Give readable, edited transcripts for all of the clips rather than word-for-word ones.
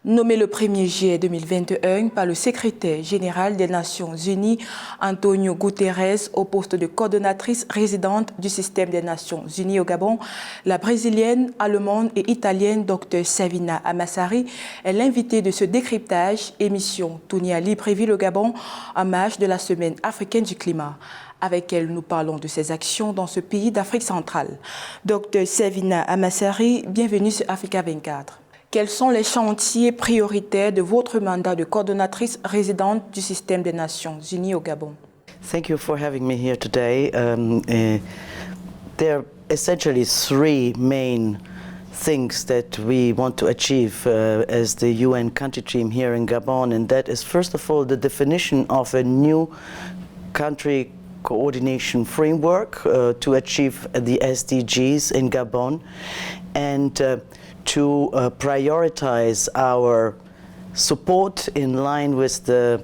Nommé le 1er juillet 2021 par le secrétaire général des Nations Unies, Antonio Guterres, au poste de coordonnatrice résidente du système des Nations Unies au Gabon, la brésilienne, allemande et italienne Dr Savina Ammassari est l'invitée de ce décryptage, émission tournée à Libreville au Gabon, en marge de la Semaine Africaine du Climat. Avec elle, nous parlons de ses actions dans ce pays d'Afrique centrale. Dr Savina Ammassari, bienvenue sur Africa 24. Quels sont les chantiers prioritaires de votre mandat de coordonnatrice résidente du système des Nations Unies au Gabon? Thank you for having me here today. There are essentially three main things that we want to achieve as the UN country team here in Gabon, and that is first of all the definition of a new country coordination framework to achieve the SDGs in Gabon, and to prioritize our support in line with the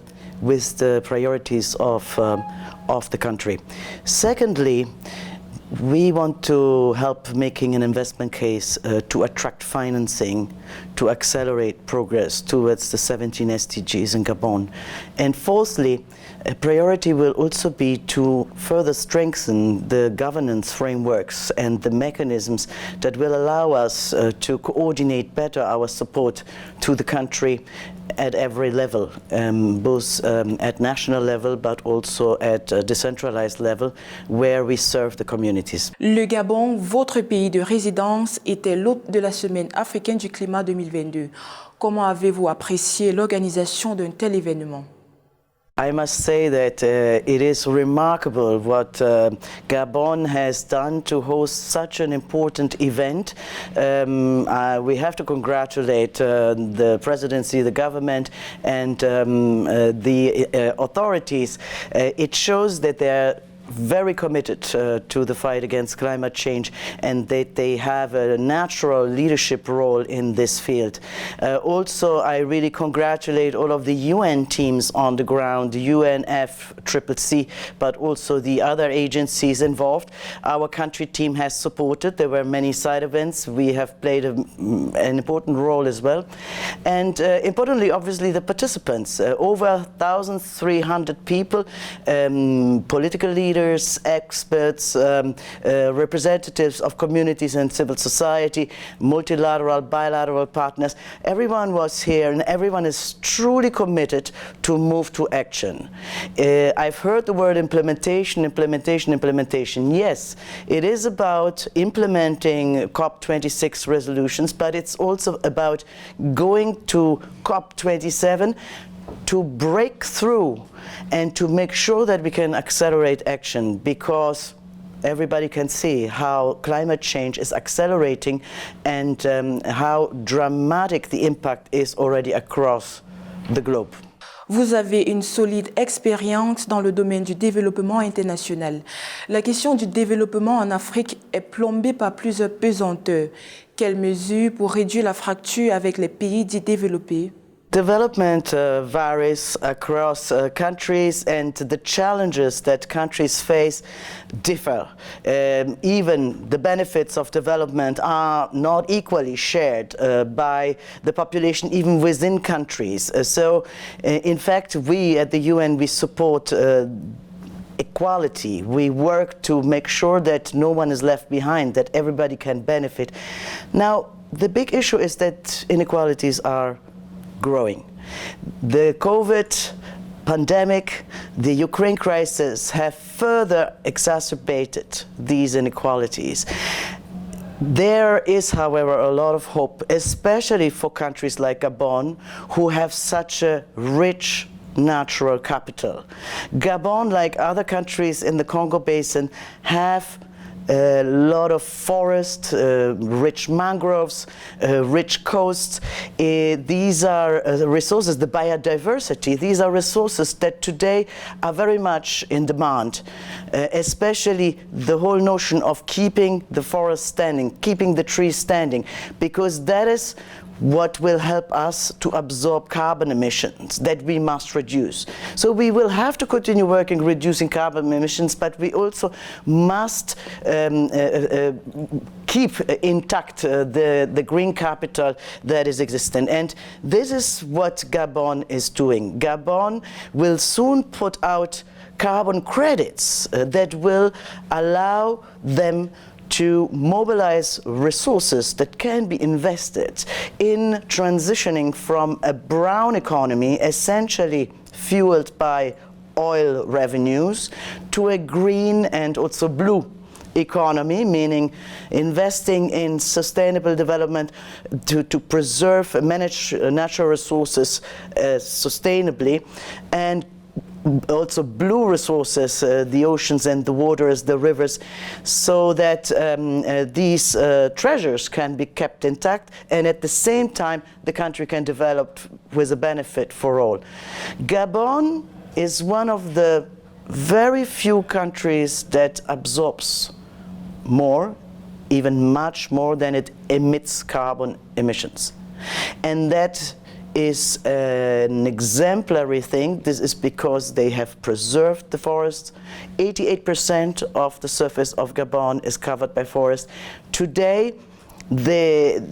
priorities of the country. Secondly, we want to help making an investment case to attract financing to accelerate progress towards the 17 SDGs in Gabon. And fourthly, a priority will also be to further strengthen the governance frameworks and the mechanisms that will allow us to coordinate better our support to the country at every level, both at national level but also at a decentralized level where we serve the communities. Le Gabon, votre pays de résidence, était l'hôte de la Semaine Africaine du Climat 2022. Comment avez-vous apprécié l'organisation d'un tel événement? I must say that it is remarkable what Gabon has done to host such an important event. We have to congratulate the presidency, the government, and the authorities. It shows that they're very committed to the fight against climate change, and that they have a natural leadership role in this field. Also, I really congratulate all of the UN teams on the ground, the UNFCCC, but also the other agencies involved. Our country team has supported. There were many side events. We have played an important role as well. And importantly, obviously, the participants, over 1,300 people, political leaders, experts, representatives of communities and civil society, multilateral, bilateral partners. Everyone was here and everyone is truly committed to move to action. I've heard the word implementation. Yes, it is about implementing COP26 resolutions, but it's also about going to COP27 to break through and to make sure that we can accelerate action, because everybody can see how climate change is accelerating and how dramatic the impact is already across the globe. Vous avez une solide expérience dans le domaine du développement international. La question du développement en Afrique est plombée par plusieurs pesanteurs. Quelles mesures pour réduire la fracture avec les pays dits développés? Development varies across countries, and the challenges that countries face differ. Even the benefits of development are not equally shared by the population, even within countries. So, in fact, we at the UN, we support equality. We work to make sure that no one is left behind, that everybody can benefit. Now, the big issue is that inequalities are growing. The COVID pandemic, the Ukraine crisis have further exacerbated these inequalities. There is, however, a lot of hope, especially for countries like Gabon, who have such a rich natural capital. Gabon, like other countries in the Congo Basin, have a lot of forest, rich mangroves, rich coasts. These are resources, the biodiversity, these are resources that today are very much in demand, especially the whole notion of keeping the forest standing, keeping the trees standing, because that is what will help us to absorb carbon emissions that we must reduce. So we will have to continue working reducing carbon emissions, but we also must keep intact the green capital that is existing. And this is what Gabon is doing. Gabon will soon put out carbon credits that will allow them to mobilize resources that can be invested in transitioning from a brown economy, essentially fueled by oil revenues, to a green and also blue economy, meaning investing in sustainable development to preserve and manage natural resources sustainably, and also blue resources, the oceans and the waters, the rivers, so that these treasures can be kept intact, and at the same time the country can develop with a benefit for all. Gabon is one of the very few countries that absorbs more, even much more than it emits carbon emissions. And that is an exemplary thing. This is because they have preserved the forests. 88% of the surface of Gabon is covered by forest. Today, they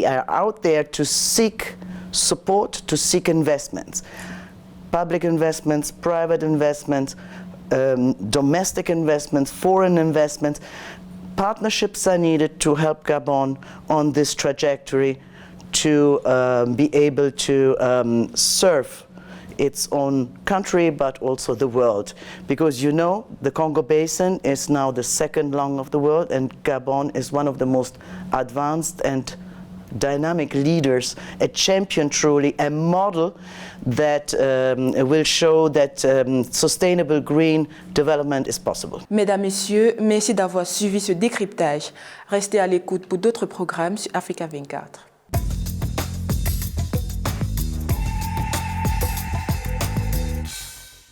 are out there to seek support, to seek investments. Public investments, private investments, domestic investments, foreign investments. Partnerships are needed to help Gabon on this trajectory to be able to serve its own country, but also the world. Because you know, the Congo Basin is now the second lung of the world, and Gabon is one of the most advanced and dynamic leaders, a champion truly, a model that will show that sustainable green development is possible. Mesdames, Messieurs, merci d'avoir suivi ce décryptage. Restez à l'écoute pour d'autres programmes sur Africa 24.